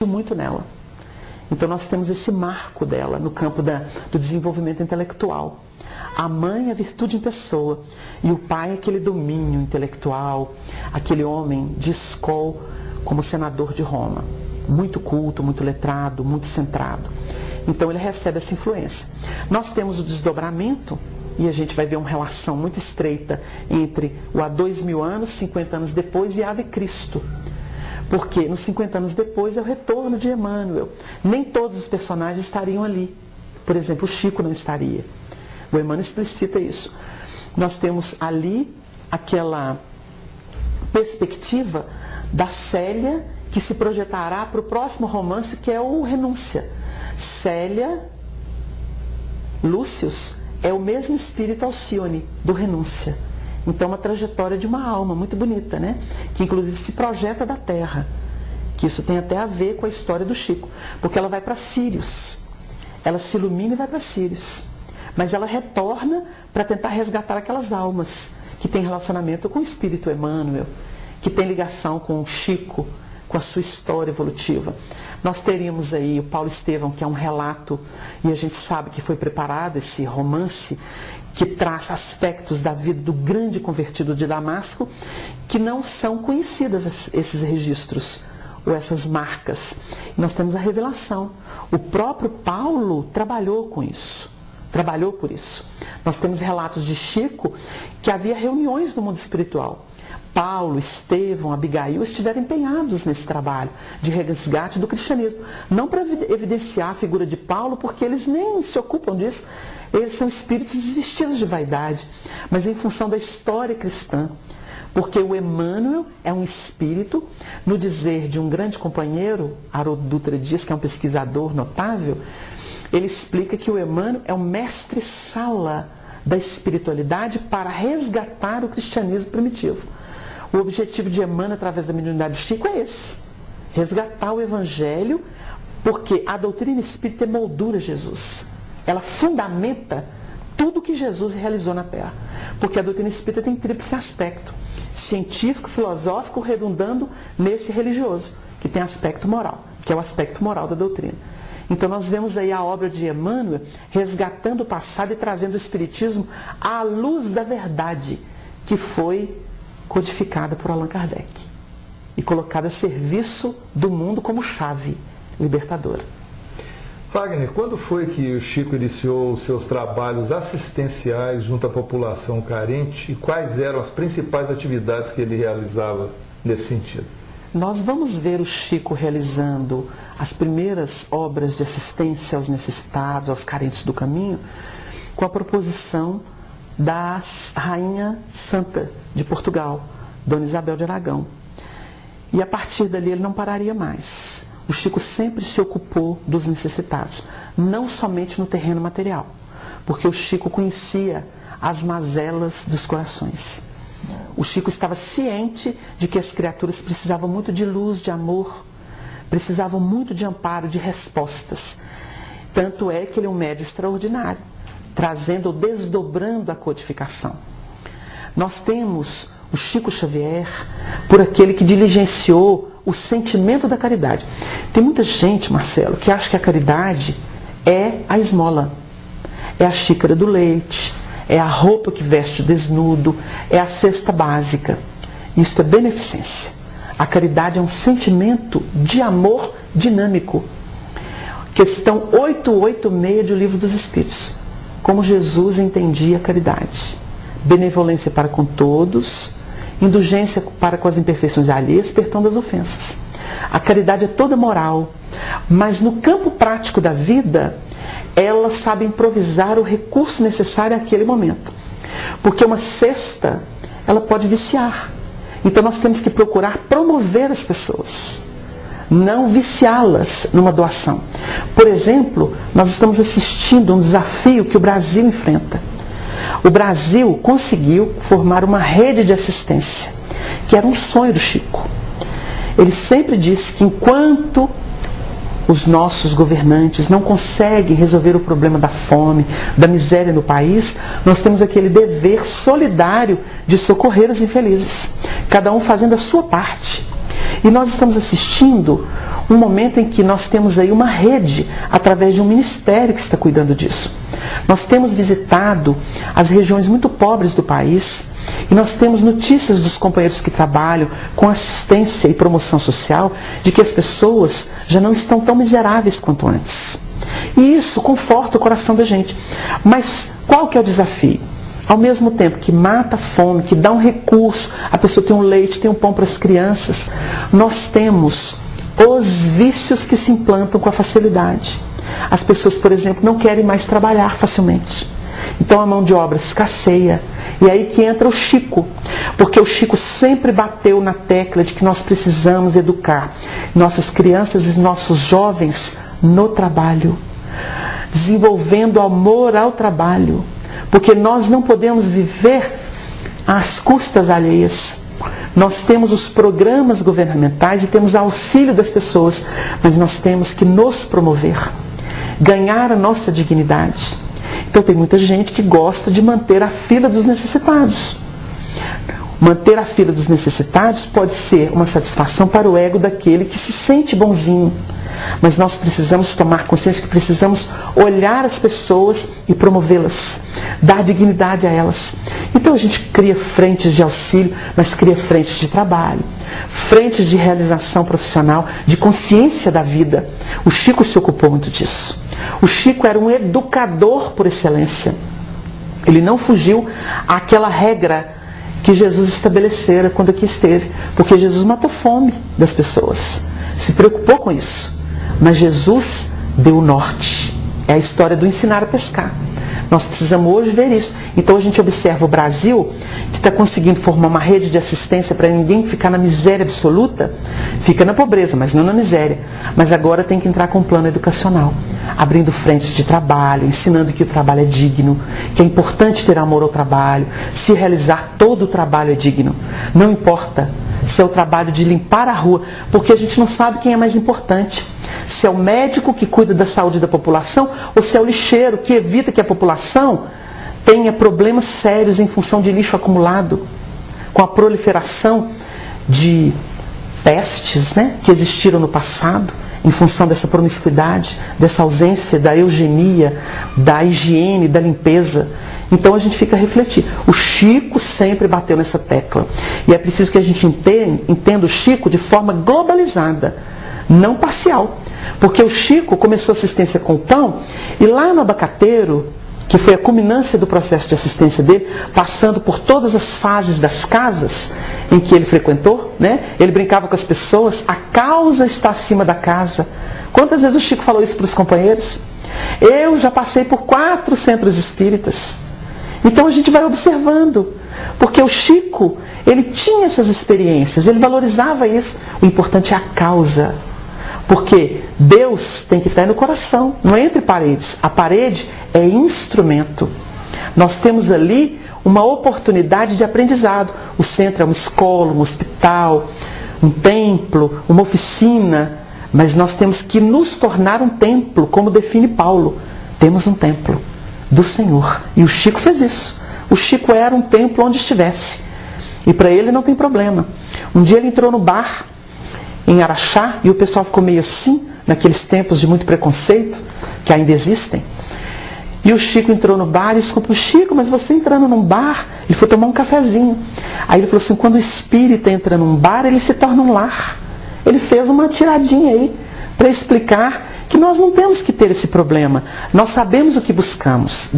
muito nela. Então nós temos esse marco dela no campo do desenvolvimento intelectual. A mãe é a virtude em pessoa e o pai é aquele domínio intelectual, aquele homem de escola como senador de Roma, muito culto, muito letrado, muito centrado. Então ele recebe essa influência. Nós temos o desdobramento e a gente vai ver uma relação muito estreita entre o há 2000 anos, 50 anos depois e Ave Cristo. Porque nos 50 anos depois é o retorno de Emmanuel. Nem todos os personagens estariam ali. Por exemplo, o Chico não estaria. O Emmanuel explicita isso. Nós temos ali aquela perspectiva da Célia que se projetará para o próximo romance, que é o Renúncia. Célia, Lúcius, é o mesmo espírito Alcione, do Renúncia. Então, uma trajetória de uma alma muito bonita, né? Que inclusive se projeta da Terra. Que isso tem até a ver com a história do Chico. Porque ela vai para Sírios. Ela se ilumina e vai para Sírios. Mas ela retorna para tentar resgatar aquelas almas que têm relacionamento com o espírito Emmanuel, que tem ligação com o Chico, com a sua história evolutiva. Nós teríamos aí o Paulo Estevam, que é um relato, e a gente sabe que foi preparado esse romance, que traz aspectos da vida do grande convertido de Damasco, que não são conhecidas esses registros, ou essas marcas. E nós temos a revelação. O próprio Paulo trabalhou com isso, trabalhou por isso. Nós temos relatos de Chico, que havia reuniões no mundo espiritual. Paulo, Estevão, Abigail estiveram empenhados nesse trabalho de resgate do cristianismo. Não para evidenciar a figura de Paulo, porque eles nem se ocupam disso. Eles são espíritos desvestidos de vaidade, mas em função da história cristã. Porque o Emmanuel é um espírito, no dizer de um grande companheiro, Haroldo Dutra Dias, que é um pesquisador notável, ele explica que o Emmanuel é o mestre-sala da espiritualidade para resgatar o cristianismo primitivo. O objetivo de Emmanuel, através da mediunidade do Chico, é esse. Resgatar o Evangelho, porque a doutrina espírita moldura Jesus. Ela fundamenta tudo que Jesus realizou na Terra. Porque a doutrina espírita tem tríplice aspecto. Científico, filosófico, redundando nesse religioso, que tem aspecto moral, que é o aspecto moral da doutrina. Então nós vemos aí a obra de Emmanuel resgatando o passado e trazendo o espiritismo à luz da verdade, que foi codificada por Allan Kardec e colocada a serviço do mundo como chave libertadora. Wagner, quando foi que o Chico iniciou os seus trabalhos assistenciais junto à população carente e quais eram as principais atividades que ele realizava nesse sentido? Nós vamos ver o Chico realizando as primeiras obras de assistência aos necessitados, aos carentes do caminho, com a proposição da Rainha Santa de Portugal, Dona Isabel de Aragão. E a partir dali ele não pararia mais. O Chico sempre se ocupou dos necessitados, não somente no terreno material, porque o Chico conhecia as mazelas dos corações. O Chico estava ciente de que as criaturas precisavam muito de luz, de amor, precisavam muito de amparo, de respostas. Tanto é que ele é um médium extraordinário, trazendo ou desdobrando a codificação. Nós temos o Chico Xavier por aquele que diligenciou o sentimento da caridade. Tem muita gente, Marcelo, que acha que a caridade é a esmola, é a xícara do leite, é a roupa que veste desnudo, é a cesta básica. Isso é beneficência. A caridade é um sentimento de amor dinâmico. Questão 886 do Livro dos Espíritos. Como Jesus entendia a caridade. Benevolência para com todos, indulgência para com as imperfeições alheias, perdão das ofensas. A caridade é toda moral, mas no campo prático da vida, ela sabe improvisar o recurso necessário àquele momento. Porque uma cesta, ela pode viciar. Então nós temos que procurar promover as pessoas, não viciá-las numa doação. Por exemplo, nós estamos assistindo a um desafio que o Brasil enfrenta. O Brasil conseguiu formar uma rede de assistência, que era um sonho do Chico. Ele sempre disse que enquanto os nossos governantes não conseguem resolver o problema da fome, da miséria no país, nós temos aquele dever solidário de socorrer os infelizes, cada um fazendo a sua parte. E nós estamos assistindo um momento em que nós temos aí uma rede, através de um ministério que está cuidando disso. Nós temos visitado as regiões muito pobres do país e nós temos notícias dos companheiros que trabalham com assistência e promoção social de que as pessoas já não estão tão miseráveis quanto antes. E isso conforta o coração da gente. Mas qual que é o desafio? Ao mesmo tempo que mata a fome, que dá um recurso, a pessoa tem um leite, tem um pão para as crianças, nós temos os vícios que se implantam com a facilidade. As pessoas, por exemplo, não querem mais trabalhar facilmente. Então a mão de obra escasseia. E aí que entra o Chico. Porque o Chico sempre bateu na tecla de que nós precisamos educar nossas crianças e nossos jovens no trabalho. Desenvolvendo amor ao trabalho. Porque nós não podemos viver às custas alheias. Nós temos os programas governamentais e temos auxílio das pessoas, mas nós temos que nos promover, ganhar a nossa dignidade. Então tem muita gente que gosta de manter a fila dos necessitados. Manter a fila dos necessitados pode ser uma satisfação para o ego daquele que se sente bonzinho. Mas nós precisamos tomar consciência que precisamos olhar as pessoas e promovê-las, dar dignidade a elas. Então a gente cria frentes de auxílio, mas cria frentes de trabalho, frentes de realização profissional, de consciência da vida. O Chico se ocupou muito disso. O Chico era um educador por excelência. Ele não fugiu àquela regra que Jesus estabelecera quando aqui esteve, porque Jesus matou fome das pessoas, se preocupou com isso. Mas Jesus deu o norte. É a história do ensinar a pescar. Nós precisamos hoje ver isso. Então a gente observa o Brasil, que está conseguindo formar uma rede de assistência para ninguém ficar na miséria absoluta. Fica na pobreza, mas não na miséria. Mas agora tem que entrar com um plano educacional, abrindo frentes de trabalho, ensinando que o trabalho é digno, que é importante ter amor ao trabalho, se realizar todo o trabalho é digno. Não importa se é o trabalho de limpar a rua, porque a gente não sabe quem é mais importante. Se é o médico que cuida da saúde da população ou se é o lixeiro que evita que a população tenha problemas sérios em função de lixo acumulado, com a proliferação de pestes, né, que existiram no passado, em função dessa promiscuidade, dessa ausência da eugenia, da higiene, da limpeza. Então a gente fica a refletir. O Chico sempre bateu nessa tecla. E é preciso que a gente entenda o Chico de forma globalizada, não parcial. Porque o Chico começou assistência com o pão e lá no Abacateiro, que foi a culminância do processo de assistência dele, passando por todas as fases das casas em que ele frequentou, né? Ele brincava com as pessoas, a causa está acima da casa. Quantas vezes o Chico falou isso para os companheiros? Eu já passei por 4 centros espíritas. Então a gente vai observando, porque o Chico, ele tinha essas experiências, ele valorizava isso. O importante é a causa. Porque Deus tem que estar no coração, não é entre paredes. A parede é instrumento. Nós temos ali uma oportunidade de aprendizado. O centro é uma escola, um hospital, um templo, uma oficina. Mas nós temos que nos tornar um templo, como define Paulo. Temos um templo do Senhor. E o Chico fez isso. O Chico era um templo onde estivesse. E para ele não tem problema. Um dia ele entrou no bar em Araxá, e o pessoal ficou meio assim, naqueles tempos de muito preconceito, que ainda existem. E o Chico entrou no bar e desculpa, Chico, mas você entrando num bar, ele foi tomar um cafezinho. Aí ele falou assim, quando o espírito entra num bar, ele se torna um lar. Ele fez uma tiradinha aí, para explicar que nós não temos que ter esse problema. Nós sabemos o que buscamos.